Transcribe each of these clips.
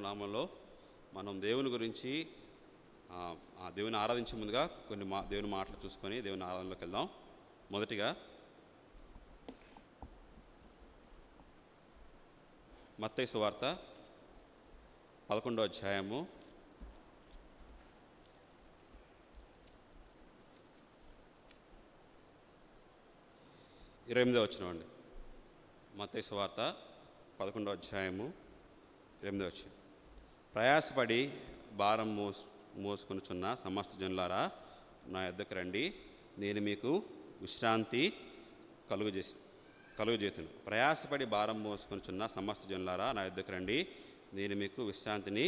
నామంలో మనం దేవుని గురించి దేవుని ఆరాధించే ముందుగా కొన్ని దేవుని మాటలు చూసుకొని దేవుని ఆరాధనలోకి వెళ్దాం. మొదటిగా మత్తయి సువార్త 11వ అధ్యాయము 28వ వచనం అండి. మత్తయి సువార్త 11వ అధ్యాయము 28వ వచనం. ప్రయాసపడి భారం మోసుకొనుచున్న సమస్త జనులారా నా యొద్దకు రండి, నేను మీకు విశ్రాంతి కలుగజేతును. ప్రయాసపడి భారం మోసుకొనుచున్న సమస్త జనులారా నా యొద్దకు రండి, నేను మీకు విశ్రాంతిని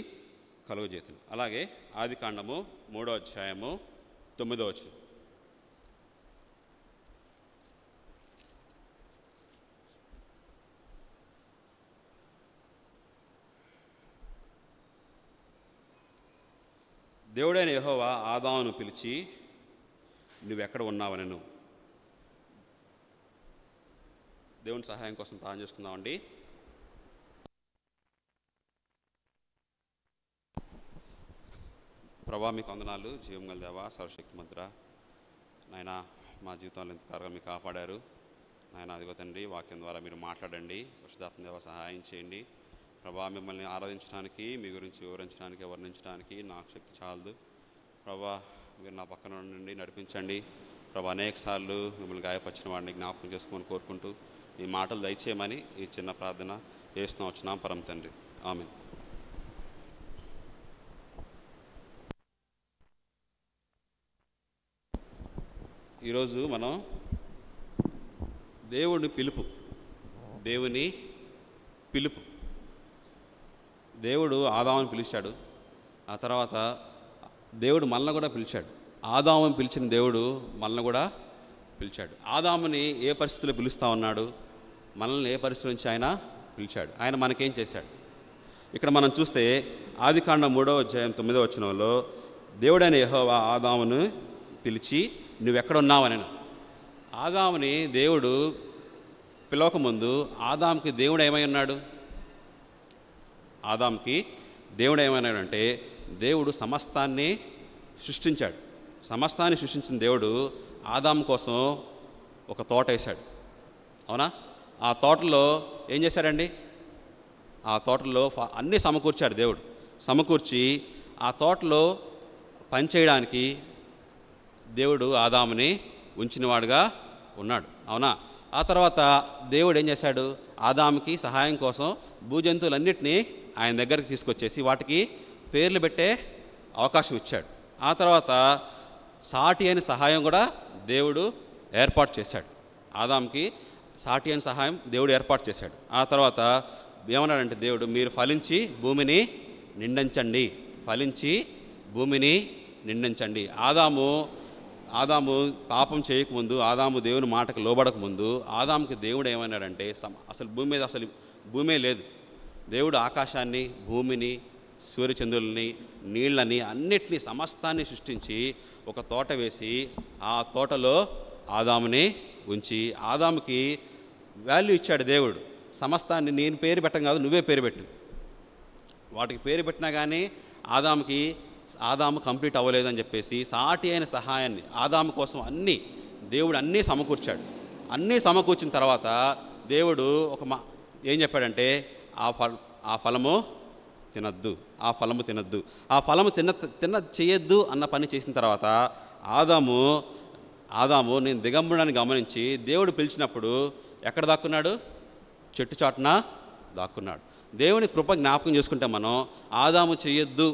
కలుగజేతును. అలాగే ఆదికాండము 3వ అధ్యాయము 9వ వచనం. దేవుడైన యెహోవా ఆదామును పిలిచి, నువ్వెక్కడ ఉన్నావనెను. దేవుని సహాయం కోసం ప్రార్థన చేసుకుందామండి. ప్రభా, మీకు వందనాలు. జీవం గల దేవా, సర్వశక్తి మంత్ర నాయన, మా జీవితంలో ఎంతకాలంగా మీరు కాపాడారు నాయన. అదిగో తండ్రి, వాక్యం ద్వారా మీరు మాట్లాడండి. పరిశుద్ధాత్మ దేవ సహాయం చేయండి ప్రభా. మిమ్మల్ని ఆరాధించడానికి, మీ గురించి వివరించడానికి, వర్ణించడానికి నాకు శక్తి చాలదు ప్రభా. మీరు నా పక్కన నుండి నడిపించండి ప్రభా. అనేక సార్లు మిమ్మల్ని గాయపరిచిన వాడిని జ్ఞాపకం చేసుకోమని కోరుకుంటూ ఈ మాటలు దయచేయమని ఈ చిన్న ప్రార్థన చేస్తూ వచ్చినాం పరమ తండ్రి. ఆమేన్. ఈరోజు మనం దేవుని పిలుపు, దేవుడు ఆదాముని పిలిచాడు. ఆ తర్వాత దేవుడు మనల్ని కూడా పిలిచాడు. ఆదాముని పిలిచిన దేవుడు మనల్ని కూడా పిలిచాడు. ఆదాముని ఏ పరిస్థితుల్లో పిలుస్తూ ఉన్నాడు, మనల్ని ఏ పరిస్థితుల నుంచి ఆయన పిలిచాడు, ఆయన మనకేం చేశాడు. ఇక్కడ మనం చూస్తే ఆదికాండం 3వ అధ్యాయం 9వ వచనంలో దేవుడైన యెహోవా ఆదామును పిలిచి, నువ్వెక్కడ ఉన్నావనెను. ఆదాముని దేవుడు పిలవకముందు ఆదాముకి దేవుడు ఏమై ఉన్నాడు? ఆదాముకి దేవుడు ఏమన్నాడంటే, దేవుడు సమస్తాన్ని సృష్టించాడు. సమస్తాన్ని సృష్టించిన దేవుడు ఆదాము కోసం ఒక తోట వేశాడు, అవునా? ఆ తోటలో ఏం చేశాడండి? ఆ తోటలో అన్నీ సమకూర్చాడు దేవుడు. సమకూర్చి ఆ తోటలో పనిచేయడానికి దేవుడు ఆదాముని ఉంచినవాడుగా ఉన్నాడు, అవునా? ఆ తర్వాత దేవుడు ఏం చేశాడు? ఆదాముకి సహాయం కోసం భూజంతువులన్నిటినీ ఆయన దగ్గరికి తీసుకొచ్చేసి వాటికి పేర్లు పెట్టే అవకాశం ఇచ్చాడు. ఆ తర్వాత సాటి అయిన సహాయం కూడా దేవుడు ఏర్పాటు చేశాడు. ఆదాముకి సాటి అయిన సహాయం దేవుడు ఏర్పాటు చేశాడు. ఆ తర్వాత ఏమన్నాడంటే దేవుడు, మీరు ఫలించి భూమిని నిండించండి, ఫలించి భూమిని నిండించండి. ఆదాము పాపం చేయకముందు, ఆదాము దేవుని మాటకు లోబడకముందు ఆదాముకి దేవుడు ఏమన్నాడంటే, అసలు భూమి మీద భూమే లేదు. దేవుడు ఆకాశాన్ని, భూమిని, సూర్యచంద్రుల్ని, నీళ్ళని, అన్నిటినీ సమస్తాన్ని సృష్టించి ఒక తోట వేసి ఆ తోటలో ఆదాముని ఉంచి ఆదాముకి వాల్యూ ఇచ్చాడు దేవుడు. సమస్తాన్ని నేను పేరు పెట్టం కాదు, నువ్వే పేరు పెట్టు. వాటికి పేరు పెట్టినా కానీ ఆదాము కంప్లీట్ అవ్వలేదని చెప్పేసి సాటి అయిన సహాయాన్ని ఆదాము కోసం దేవుడు అన్నీ సమకూర్చాడు. అన్నీ సమకూర్చిన తర్వాత దేవుడు ఏం చెప్పాడంటే, ఆ ఫలము తినద్దు, ఆ ఫలము తినద్దు, ఆ ఫలము చేయొద్దు అన్న పని చేసిన తర్వాత ఆదాము నేను దిగంబరుడని గమనించి దేవుడు పిలిచినప్పుడు ఎక్కడ దాక్కున్నాడు? చెట్టు చాటున దాక్కున్నాడు. దేవుని కృప జ్ఞాపకం చేసుకుంటే మనం ఆదాము చేయొద్దు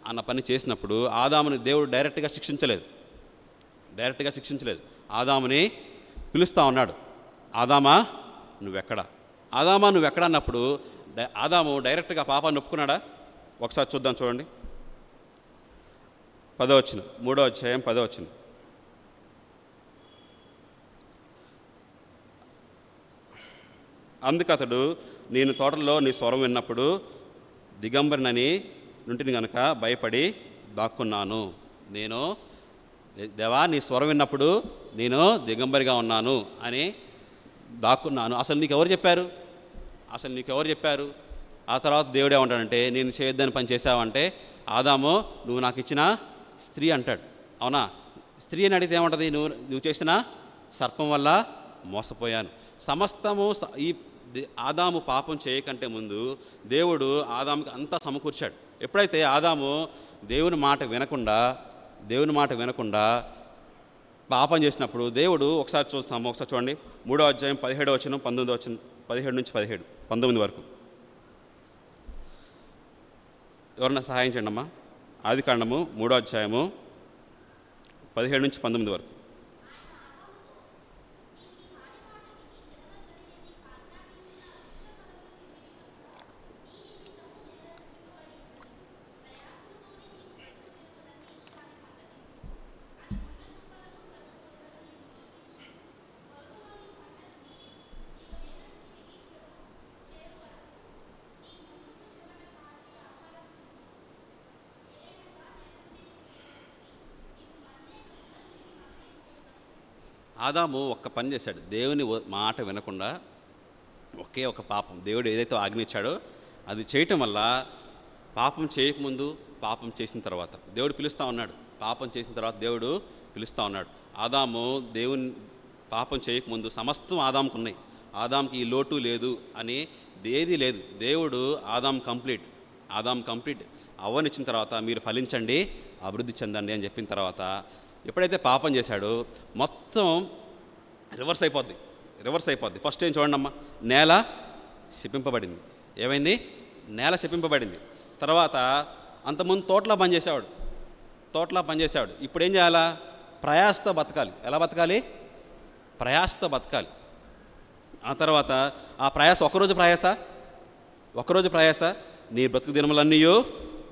అన్న పని చేసినప్పుడు ఆదాముని దేవుడు డైరెక్ట్గా శిక్షించలేదు. ఆదాముని పిలుస్తూ ఉన్నాడు, ఆదామా నువ్వెక్కడ, ఆదామా నువ్వెక్కడ అన్నప్పుడు ఆదాము డైరెక్ట్గా పాపాన్ని ఒప్పుకున్నాడా? ఒకసారి చూద్దాం, చూడండి. 10వ వచనం, 3వ అధ్యాయం 10వ వచనం. అందుకతడు, నేను తోటలో నీ స్వరం విన్నప్పుడు దిగంబరినని నుంటిని గనుక భయపడి దాక్కున్నాను. నేను దేవా, నీ స్వరం విన్నప్పుడు నేను దిగంబరిగా ఉన్నాను అని దాక్కున్నాను. అసలు నీకెవరు చెప్పారు? ఆ తర్వాత దేవుడు ఏమంటాడంటే, నేను చేయొద్దని పని చేసావంటే, ఆదాము నువ్వు నాకు ఇచ్చిన స్త్రీ అంటాడు. అవునా? స్త్రీ అని అడిగితే ఏమంటుంది? నువ్వు చేసిన సర్పం వల్ల మోసపోయాను. సమస్తము ఈ ఆదాము పాపం చేయకంటే ముందు దేవుడు ఆదాముకి అంతా సమకూర్చాడు. ఎప్పుడైతే ఆదాము దేవుని మాట వినకుండా పాపం చేసినప్పుడు దేవుడు ఒకసారి చూడండి. 3వ అధ్యాయం 17వ వచనం 19వ వచనం 17 నుంచి 19 వరకు. ఎవరన్నా సహాయం చేయండి అమ్మా. ఆదికాండము 3వ అధ్యాయము 17 నుంచి 19 వరకు. ఆదాము ఒక్క పని చేశాడు. దేవుని మాట వినకుండా ఒకే ఒక పాపం, దేవుడు ఏదైతే ఆజ్ఞించాడో అది చేయటం వల్ల పాపం చేయకముందు, పాపం చేసిన తర్వాత దేవుడు పిలుస్తూ ఉన్నాడు. పాపం చేసిన తర్వాత దేవుడు పిలుస్తూ ఉన్నాడు. ఆదాము దేవుని పాపం చేయకముందు సమస్తం ఆదాముకు ఉన్నాయి. ఆదాముకి ఈ లోటు లేదు అని ఏదీ లేదు. దేవుడు ఆదాం కంప్లీట్ అవ్వనిచ్చిన తర్వాత మీరు ఫలించండి, అభివృద్ధి చెందండి అని చెప్పిన తర్వాత ఎప్పుడైతే పాపం చేశాడో మొత్తం రివర్స్ అయిపోద్ది. ఫస్ట్ ఏం చూడండి అమ్మా, నేల శపింపబడింది. ఏమైంది? నేల శపింపబడింది. తర్వాత అంతకుముందు తోటలో పనిచేసేవాడు. ఇప్పుడు ఏం చేయాలా? ప్రయాసతో బతకాలి. ఎలా బతకాలి? ప్రయాసతో బతకాలి. ఆ తర్వాత ఆ ప్రయాస ఒక్కరోజు ప్రయాస నీ బ్రతుకు దినములన్నీ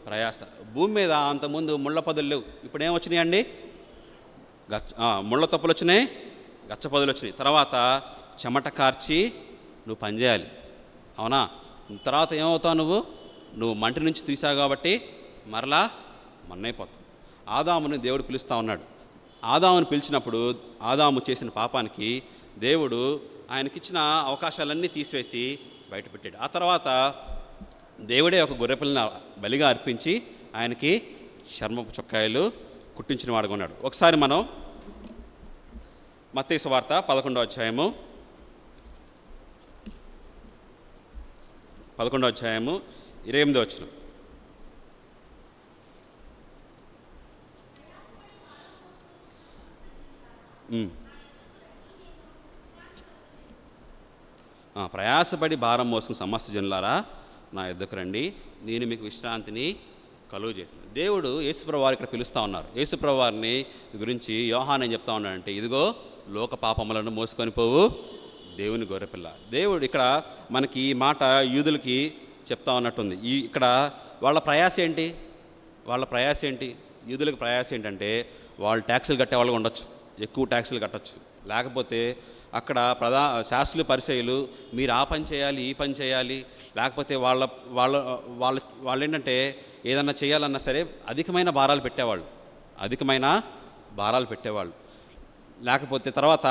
ప్రయాస. భూమి మీద అంతకుముందు ముళ్ళ పొదలు లేవు. ఇప్పుడు ఏం వచ్చినాయండి? ముళ్ళ తప్పులు వచ్చినాయి, గచ్చ పొదలు వచ్చినాయి. తర్వాత చెమట కార్చి నువ్వు పనిచేయాలి. అవునా? తర్వాత ఏమవుతావు? నువ్వు మంటి నుంచి తీసావు కాబట్టి మరలా మన్నైపోతావు. ఆదాముని దేవుడు పిలుస్తూ ఉన్నాడు. ఆదాముని పిలిచినప్పుడు ఆదాము చేసిన పాపానికి దేవుడు ఆయనకిచ్చిన అవకాశాలన్నీ తీసివేసి బయటపెట్టాడు. ఆ తర్వాత దేవుడే ఒక గొర్రెపిల్లని బలిగా అర్పించి ఆయనకి చర్మపు చొక్కాయలు కుట్టించిన వాడుగా ఉన్నాడు. ఒకసారి మనం మత్తయి సువార్త 11వ అధ్యాయము 28వ వచనం. ప్రయాసపడి భారం మోసుకుని సమస్త జనులారా నా యొద్దకు రండి, నేను మీకు విశ్రాంతిని కలుగు చేస్తున్నాను. దేవుడు యేసుప్రభువు వారు ఇక్కడ పిలుస్తూ ఉన్నారు. యేసుప్రభువు వారిని గురించి యోహాను ఏం చెప్తా ఉన్నాడంటే, ఇదిగో లోక పాపములను మోసుకొని పోవు దేవుని గొర్రెపిల్ల. దేవుడు ఇక్కడ మనకి ఈ మాట యూదులకి చెప్తా ఉన్నట్టుంది. ఇక్కడ వాళ్ళ ప్రయాస ఏంటి? యూదులకు ప్రయాస ఏంటంటే వాళ్ళు ట్యాక్సులు కట్టేవాళ్ళగా ఉండొచ్చు, ఎక్కువ ట్యాక్సులు కట్టచ్చు. లేకపోతే అక్కడ శాస్త్రులు పరిచయులు మీరు ఆ పని చేయాలి, ఈ పని చేయాలి, లేకపోతే వాళ్ళు ఏంటంటే ఏదన్నా చేయాలన్నా సరే అధికమైన భారాలు పెట్టేవాళ్ళు. లేకపోతే తర్వాత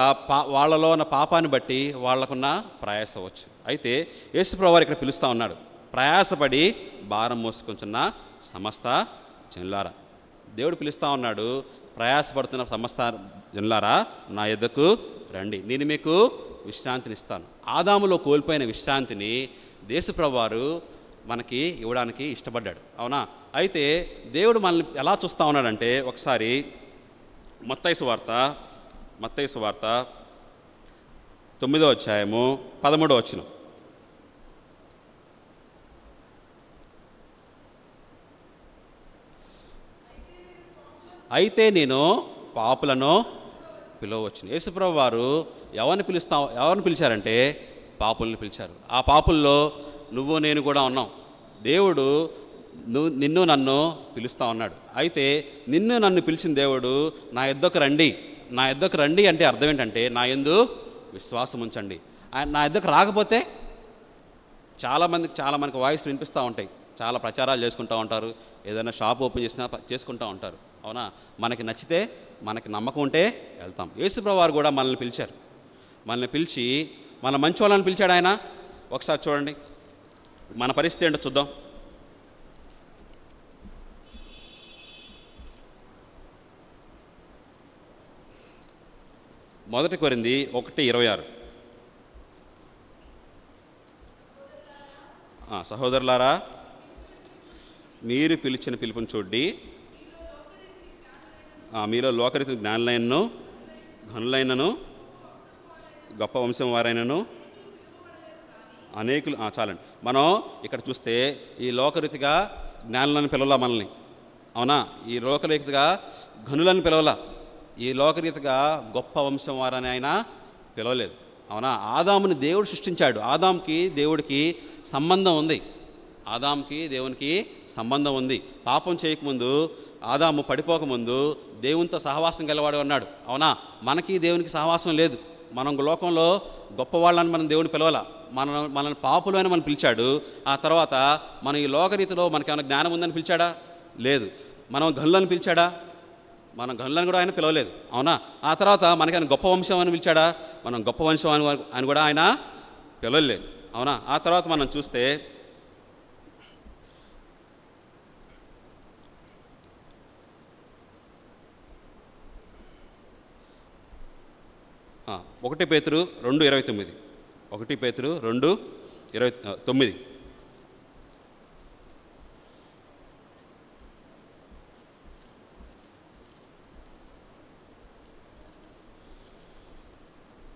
వాళ్ళలో ఉన్న పాపాన్ని బట్టి వాళ్ళకున్న ప్రయాస అవ్వచ్చు. అయితే యేసుప్రభువు వారు ఇక్కడ పిలుస్తూ ఉన్నాడు, ప్రయాసపడి భారం మోసుకుంటున్న సమస్త జనులారా. దేవుడు పిలుస్తూ ఉన్నాడు, ప్రయాసపడుతున్న సమస్త జనులారా నా యొద్దకు రండి, నేను మీకు విశ్రాంతిని ఇస్తాను. ఆదాములో కోల్పోయిన విశ్రాంతిని యేసుప్రభువు వారు మనకి ఇవ్వడానికి ఇష్టపడ్డాడు. అవునా? అయితే దేవుడు మనల్ని ఎలా చూస్తూ ఉన్నాడంటే, ఒకసారి మత్తయి సువార్త 9వ అధ్యాయము 13వ వచనం. అయితే నేను పాపులను పిలవచ్చును. యేసుప్రభువు వారు ఎవరిని పిలిచారంటే పాపులను పిలిచారు. ఆ పాపుల్లో నువ్వు నేను కూడా ఉన్నాం. దేవుడు నిన్ను నన్ను పిలుస్తూ ఉన్నాడు. అయితే నిన్ను నన్ను పిలిచిన దేవుడు నా యొద్దకు రండి అంటే అర్థం ఏంటంటే నా యందు విశ్వాసం ఉంచండి. నా యొద్దకు రాకపోతే చాలామందికి వాయిస్ వినిపిస్తూ ఉంటాయి, చాలా ప్రచారాలు చేసుకుంటూ ఉంటారు, ఏదైనా షాప్ ఓపెన్ చేసినా చేసుకుంటూ ఉంటారు. అవునా? మనకి నచ్చితే, మనకి నమ్మకం ఉంటే వెళ్తాం. యేసుప్రభువు వారు కూడా మనల్ని పిలిచి మన మంచి వాళ్ళని పిలిచాడు ఆయన. ఒకసారి చూడండి, మన పరిస్థితి ఏంటో చూద్దాం. మొదటి కొరింథీ 1:26. సహోదరులారా, మీరు పిలిచిన పిలుపుని చూడ్డి, మీలో లోకరీతి జ్ఞానులైనను ఘనులైనను గొప్ప వంశం వారైనను అనేకులు. చాలండి. మనం ఇక్కడ చూస్తే ఈ లోకరీతిగా జ్ఞానులను పిలవలా మనల్ని, అవునా? ఈ లోకరీతిగా ఘనులను పిలవలా, ఈ లోకరీతిగా గొప్ప వంశం వారని ఆయన పిలవలేదు, అవునా? ఆదాముని దేవుడు సృష్టించాడు. ఆదాంకి దేవుడికి సంబంధం ఉంది, ఆదాంకి దేవునికి సంబంధం ఉంది. పాపం చేయకముందు, ఆదాము పడిపోకముందు దేవునితో సహవాసం గెలవాడు అన్నాడు, అవునా? మనకి దేవునికి సహవాసం లేదు. మనం లోకంలో గొప్పవాళ్ళని మనం దేవుని పిలవాల, మనల్ని పాపులు అని మనం పిలిచాడు. ఆ తర్వాత మన ఈ లోకరీతిలో మనకేమైనా జ్ఞానం ఉందని పిలిచాడా? లేదు. మనం గనులను పిలిచాడా? మనం గనులను కూడా ఆయన పిలవలేదు, అవునా? ఆ తర్వాత మనకి గొప్ప వంశం అని పిలిచాడా? మనం గొప్ప వంశం అని కూడా ఆయన పిలవలేదు, అవునా? ఆ తర్వాత మనం చూస్తే 1 పేతురు 2:29. 1 పేతురు 2:29.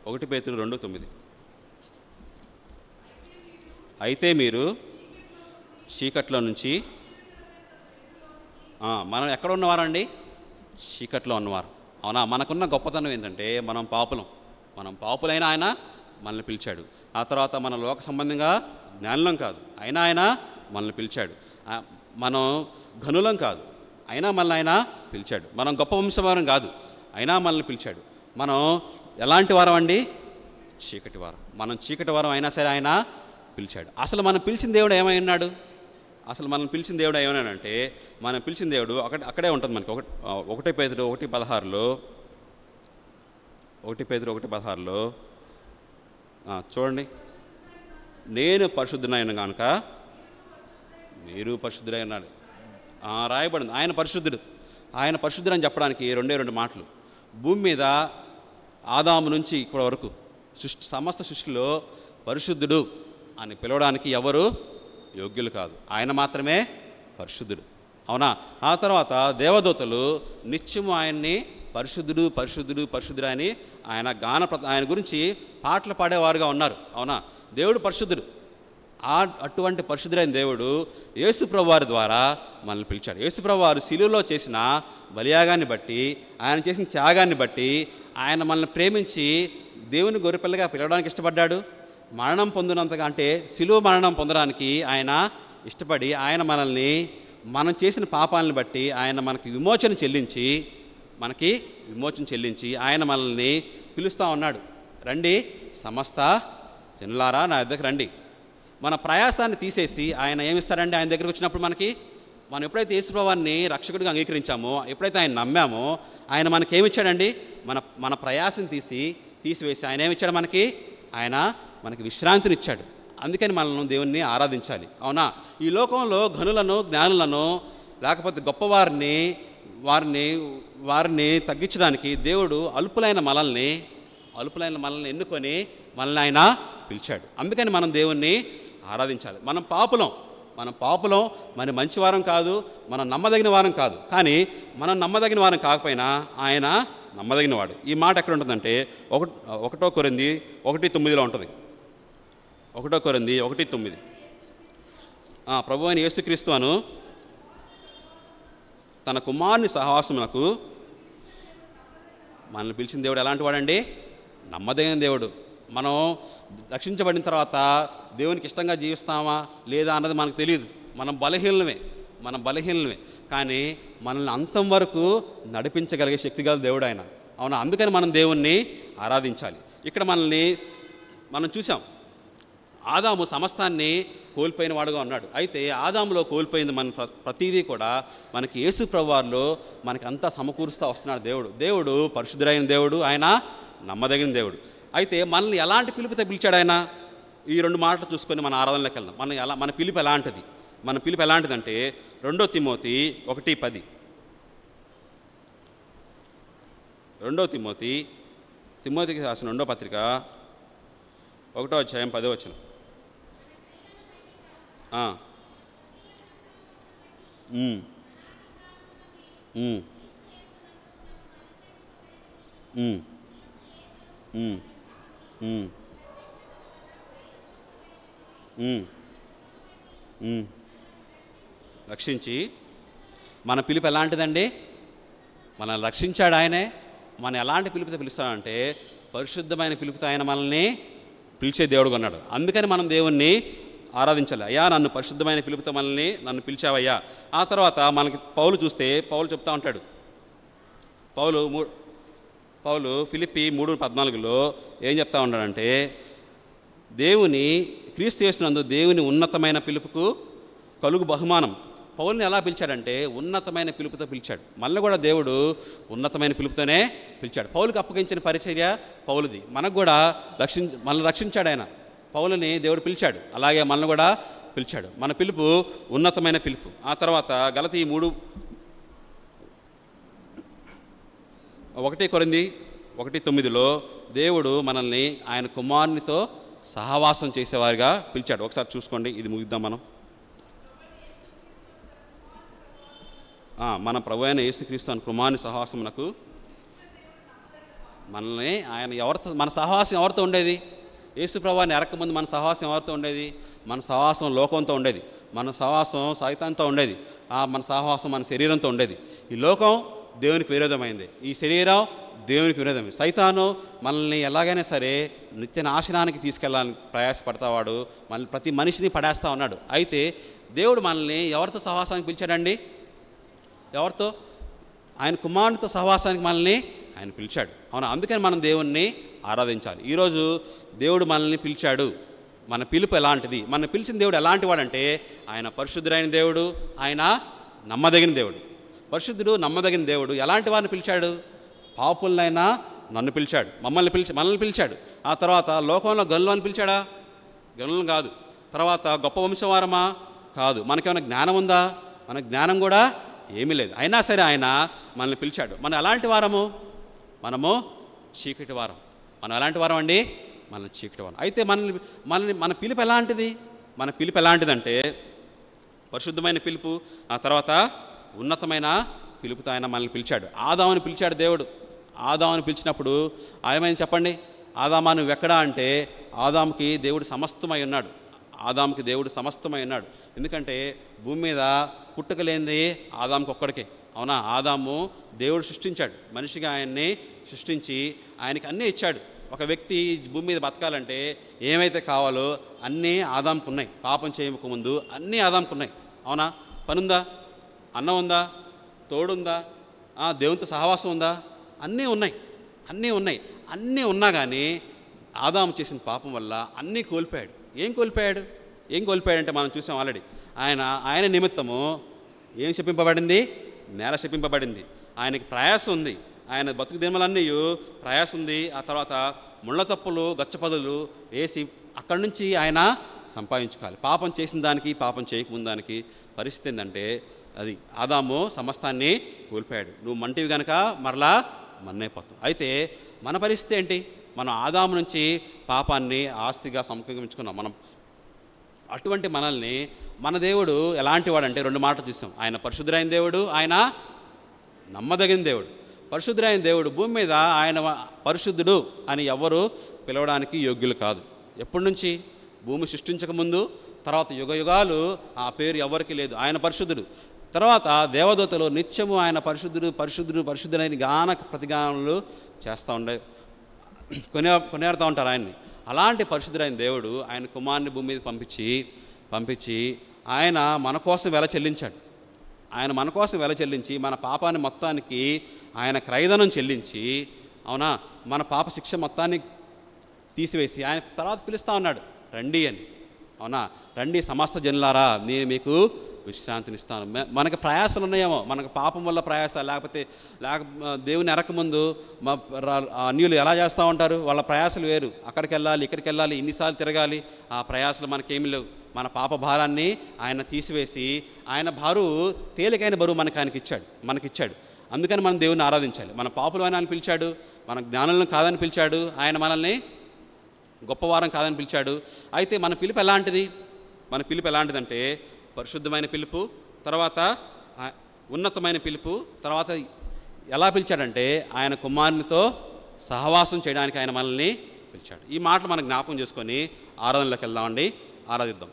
ఒకటి పేతురు 2:9. అయితే మీరు చీకట్లో నుంచి, మనం ఎక్కడ ఉన్నవారండి? చీకట్లో ఉన్నవారు, అవునా? మనకున్న గొప్పతనం ఏంటంటే మనం పాపులైన ఆయన మనల్ని పిలిచాడు. ఆ తర్వాత మన లోక సంబంధంగా జ్ఞానులం కాదు, అయినా ఆయన మనల్ని పిలిచాడు. మనం ఘనులం కాదు, అయినా మనల్ని ఆయన పిలిచాడు. మనం గొప్ప వంశవారం కాదు, అయినా మనల్ని పిలిచాడు. మనం ఎలాంటి వారం అండి? చీకటి వారం. మనం చీకటి వారం అయినా సరే ఆయన పిలిచాడు. అసలు మనం పిలిచిన దేవుడు ఏమై ఉన్నాడు? అసలు మనం పిలిచిన దేవుడు ఏమన్నాడంటే, మనం పిలిచిన దేవుడు అక్కడే ఉంటుంది మనకి. 1 పేతురు 1:16లో, 1 పేతురు 1:16లో చూడండి, నేను పరిశుద్ధునైన కనుక మీరు పరిశుద్ధులై ఉన్నాడు రాయబడింది. ఆయన పరిశుద్ధుడు, ఆయన పరిశుద్ధుడు అని చెప్పడానికి 2 మాటలు. భూమి మీద ఆదాము నుంచి ఇక్కడ వరకు సమస్త సృష్టిలో పరిశుద్ధుడు అని పిలవడానికి ఎవరు యోగ్యులు కాదు, ఆయన మాత్రమే పరిశుద్ధుడు, అవునా? ఆ తర్వాత దేవదూతలు నిత్యము ఆయన్ని పరిశుద్ధుడు పరిశుద్ధుడు పరిశుద్ధుడు అని ఆయన గురించి పాటలు పాడేవారుగా ఉన్నారు, అవునా? దేవుడు పరిశుద్ధుడు. అటువంటి పరిశుద్ధుడైన దేవుడు యేసుప్రభు వారి ద్వారా మనల్ని పిలిచాడు. యేసుప్రభు వారు శిలువలో చేసిన బలియాగాన్ని బట్టి, ఆయన చేసిన త్యాగాన్ని బట్టి ఆయన మనల్ని ప్రేమించి దేవుని గొర్రెపిల్లగా పిలవడానికి ఇష్టపడ్డాడు. మరణం పొందినంతగా, అంటే శిలువ మరణం పొందడానికి ఆయన ఇష్టపడి, ఆయన మనల్ని మనం చేసిన పాపాలను బట్టి ఆయన మనకి విమోచన చెల్లించి ఆయన మనల్ని పిలుస్తూ ఉన్నాడు. రండి సమస్త జనులారా నా దగ్గరకు రండి. మన ప్రయాసాన్ని తీసేసి ఆయన ఏమిస్తాడండి? ఆయన దగ్గరకు వచ్చినప్పుడు మనం ఎప్పుడైతే యేసుప్రభువాన్ని రక్షకుడిగా అంగీకరించామో, ఎప్పుడైతే ఆయన నమ్మామో, ఆయన మనకేమిచ్చాడండి? మన ప్రయాసం తీసివేసి ఆయన ఏమిచ్చాడు ఆయన మనకి విశ్రాంతినిచ్చాడు. అందుకని మనం దేవుణ్ణి ఆరాధించాలి, అవునా? ఈ లోకంలో ఘనులను జ్ఞానులను లేకపోతే గొప్పవారిని వారిని తగ్గించడానికి దేవుడు అల్పులైన మనల్ని ఎన్నుకొని మనల్ని ఆయన పిలిచాడు. అందుకని మనం దేవుణ్ణి ఆరాధించాలి. మనం పాపులం, మన మంచివారం కాదు, మనం నమ్మదగిన వారం కాదు. కానీ మనం నమ్మదగిన వారం కాకపోయినా ఆయన నమ్మదగినవాడు. ఈ మాట ఎక్కడ ఉంటుందంటే 1 కొరింథీ 1:9లో ఉంటుంది. 1 కొరింథీ 1:9. ప్రభు అయిన యేసుక్రీస్తు అను తన కుమారుని సహవాసమునకు మనల్ని పిలిచిన దేవుడు ఎలాంటి వాడండి? నమ్మదగిన దేవుడు. మనం రక్షించబడిన తర్వాత దేవునికి ఇష్టంగా జీవిస్తామా లేదా అన్నది మనకు తెలియదు. మనం బలహీనమే, కానీ మనల్ని అంతం వరకు నడిపించగలిగే శక్తి గల దేవుడు ఆయన, అవునా? అందుకని మనం దేవుణ్ణి ఆరాధించాలి. ఇక్కడ మనం చూసాం, ఆదాము సమస్తాన్ని కోల్పోయిన వాడుగా ఉన్నాడు. అయితే ఆదాములో కోల్పోయింది ప్రతిదీ కూడా మనకి యేసు ప్రభువారిలో మనకి అంతా సమకూరుస్తూ వస్తున్నాడు. దేవుడు పరిశుద్ధుడైన దేవుడు, ఆయన నమ్మదగిన దేవుడు. అయితే మనల్ని ఎలాంటి పిలుపుతో పిలిచాడు ఆయన? ఈ 2 మాటలు చూసుకొని మన ఆరాధనలోకి వెళ్దాం. మన పిలుపు ఎలాంటిది, మన పిలుపు ఎలాంటిదంటే 2 తిమోతి 1:10. 2 తిమోతికి రాసిన 2వ పత్రిక 1వ అధ్యాయం 10వ వచనం. రక్షించి, మన పిలుపు ఎలాంటిదండి? మనల్ని రక్షించాడు ఆయనే. మనం ఎలాంటి పిలుపుతో పిలుస్తాడంటే పరిశుద్ధమైన పిలుపుతో ఆయన మనల్ని పిలిచే దేవుడుగా ఉన్నాడు. అందుకని మనం దేవుణ్ణి ఆరాధించాలి. అయ్యా నన్ను పరిశుద్ధమైన పిలుపుతో నన్ను పిలిచావయ్యా. ఆ తర్వాత మనకి పౌలు చూస్తే పౌలు చెప్తా ఉంటాడు. పౌలు ఫిలిప్పి 3:14లో ఏం చెప్తా ఉన్నాడంటే, క్రీస్తు యేసునందు దేవుని ఉన్నతమైన పిలుపుకు కలుగు బహుమానం. పౌలుని ఎలా పిలిచాడంటే ఉన్నతమైన పిలుపుతో పిలిచాడు. మనల్ని కూడా దేవుడు ఉన్నతమైన పిలుపుతోనే పిలిచాడు. పౌలుకి అప్పగించిన పరిచర్య పౌలుది. మనకు కూడా మనల్ని రక్షించాడు ఆయన. పౌలుని దేవుడు పిలిచాడు, అలాగే మనల్ని కూడా పిలిచాడు. మన పిలుపు ఉన్నతమైన పిలుపు. ఆ తర్వాత గలతీ 1 కొరింథీ 1:9లో దేవుడు మనల్ని ఆయన కుమారునితో సహవాసం చేసేవారిగా పిలిచాడు. ఒకసారి చూసుకోండి, ఇది ముగిద్దాం మనం. మన ప్రభు అయిన యేసుక్రీస్తు అని కుమారుని సహవాసమునకు మనల్ని మన సహవాసం ఎవరితో ఉండేది? యేసు ప్రభువుని ఎరకముందు మన సహవాసం ఎవరితో ఉండేది? మన సహవాసం లోకంతో ఉండేది, మన సహవాసం సైతాన్తో ఉండేది, మన సహవాసం మన శరీరంతో ఉండేది. ఈ లోకం దేవునికి విరోధమైంది, ఈ శరీరం దేవునికి విరోధమైంది. సైతాను మనల్ని ఎలాగైనా సరే నిత్య నాశనానికి తీసుకెళ్ళాలని ప్రయాసపడతావాడు. మనల్ని ప్రతి మనిషిని పడేస్తూ ఉన్నాడు. అయితే దేవుడు మనల్ని ఎవరితో సహవాసానికి పిలిచాడండి? ఎవరితో? ఆయన కుమారునితో సహవాసానికి మనల్ని ఆయన పిలిచాడు. అవునా? అందుకని మనం దేవుణ్ణి ఆరాధించాలి. ఈరోజు దేవుడు మనల్ని పిలిచాడు. మన పిలుపు ఎలాంటిది? మన పిలిచిన దేవుడు ఎలాంటి వాడంటే ఆయన పరిశుద్ధుడైన దేవుడు, ఆయన నమ్మదగిన దేవుడు. పరిశుద్ధుడు, నమ్మదగిన దేవుడు. ఎలాంటి వారిని పిలిచాడు? పాపులనైనా నన్ను పిలిచాడు, మనల్ని పిలిచాడు. ఆ తర్వాత లోకంలో గనులను పిలిచాడా? గనులను కాదు. తర్వాత గొప్ప వంశవారమా? కాదు. మనకేమైనా జ్ఞానం ఉందా? మన జ్ఞానం కూడా ఏమీ లేదు. అయినా సరే ఆయన మనల్ని పిలిచాడు. మనం ఎలాంటి వారము? మనము చీకటి వారం. మనం ఎలాంటి వారం అండి? మన చీకటి వారం. అయితే మన పిలుపు ఎలాంటిది? మన పిలుపు ఎలాంటిదంటే పరిశుద్ధమైన పిలుపు. ఆ తర్వాత ఉన్నతమైన పిలుపుతో ఆయన మనల్ని పిలిచాడు. ఆదాముని పిలిచాడు దేవుడు. ఆదాముని పిలిచినప్పుడు ఏమైంది చెప్పండి? ఆదామా నువ్వు ఎక్కడా అంటే ఆదాముకి దేవుడు సమస్తమై ఉన్నాడు. ఆదాముకి దేవుడు సమస్తమై ఉన్నాడు. ఎందుకంటే భూమి మీద పుట్టుక లేనిది ఆదాముకి ఒక్కడికే. అవునా? ఆదాము దేవుడు సృష్టించాడు, మనిషిగా ఆయన్ని సృష్టించి ఆయనకి అన్నీ ఇచ్చాడు. ఒక వ్యక్తి భూమి మీద బతకాలంటే ఏమైతే కావాలో అన్నీ ఆదాముకు ఉన్నాయి. పాపం చేయక ముందు అన్నీ ఆదాముకు ఉన్నాయి. అవునా? పనుందా? అన్నం ఉందా? తోడుందా? దేవునితో సహవాసం ఉందా? అన్నీ ఉన్నాయి. అన్నీ ఉన్నా కానీ ఆదాము చేసిన పాపం వల్ల అన్నీ కోల్పోయాడు. ఏం కోల్పోయాడంటే మనం చూసాం ఆల్రెడీ. ఆయన నిమిత్తము ఏం శపింపబడింది? నేల శపింపబడింది. ఆయనకి ప్రయాసం ఉంది. ఆయన బతుకు దినములన్నీ ప్రయాసం ఉంది. ఆ తర్వాత ముళ్ళ తప్పులు గచ్చపదులు వేసి అక్కడి నుంచి ఆయన సంపాదించుకోవాలి. పాపం చేసిన దానికి, పాపం చేయకముందు దానికి పరిస్థితి ఏంటంటే అది ఆదాము సమస్తాన్ని కోల్పోయాడు. నువ్వు మంటివి కనుక మరలా మన్నైపోతావు. అయితే మన పరిస్థితి ఏంటి? మనం ఆదాము నుంచి పాపాన్ని ఆస్తిగా సంపాదించుకున్నాం మనం. అటువంటి మనల్ని మన దేవుడు ఎలాంటి వాడంటే 2 మాటలు చూసాం. ఆయన పరిశుద్ధుడైన దేవుడు, ఆయన నమ్మదగిన దేవుడు. పరిశుద్ధుడైన దేవుడు. భూమి మీద ఆయన పరిశుద్ధుడు అని ఎవరు పిలవడానికి యోగ్యులు కాదు. ఎప్పటి నుంచి? భూమి సృష్టించకముందు, తర్వాత యుగాలు ఆ పేరు ఎవరికి లేదు. ఆయన పరిశుద్ధుడు. తర్వాత దేవదూతలు నిత్యము ఆయన పరిశుద్ధుడైన గాన ప్రతిగానములు చేస్తూ కొనియాడుతూ ఉంటారు ఆయన్ని. అలాంటి పరిశుద్ధుడైన దేవుడు ఆయన కుమారుని భూమి మీద పంపించి ఆయన మన కోసం వెల చెల్లించాడు. ఆయన మన కోసం వెల చెల్లించి మన పాపాన్ని మొత్తానికి ఆయన క్రయధనం చెల్లించి, అవునా, మన పాప శిక్ష మొత్తాన్ని తీసివేసి ఆయన తర్వాత పిలుస్తూ ఉన్నాడు రండి అని. అవునా? రండి సమస్త జనులారా, నేను మీకు విశ్రాంతినిస్తాను. మనకు ప్రయాసాలు ఉన్నాయేమో, మనకు పాపం వల్ల ప్రయాసాలు, లేకపోతే దేవుని ఎరకముందు అన్యులు ఎలా చేస్తూ ఉంటారు, వాళ్ళ ప్రయాసాలు వేరు. అక్కడికి వెళ్ళాలి, ఇక్కడికి వెళ్ళాలి, ఇన్నిసార్లు తిరగాలి. ఆ ప్రయాసాలు మనకేమీ లేవు. మన పాప భారాన్ని ఆయన తీసివేసి, ఆయన తేలికైన బరువు మనకిచ్చాడు. అందుకని మనం దేవుని ఆరాధించాలి. మన పాపులు అని పిలిచాడు, మన జ్ఞానులను కాదని పిలిచాడు, ఆయన మనల్ని గొప్పవారం కాదని పిలిచాడు. అయితే మన పిలుపు ఎలాంటిదంటే పరిశుద్ధమైన పిలుపు, తర్వాత ఉన్నతమైన పిలుపు, తర్వాత ఎలా పిలిచాడంటే ఆయన కుమారునితో సహవాసం చేయడానికి ఆయన మనల్ని పిలిచాడు. ఈ మాటలు మనం జ్ఞాపకం చేసుకొని ఆరాధనలోకి వెళ్దామండి. ఆరాధిద్దాం.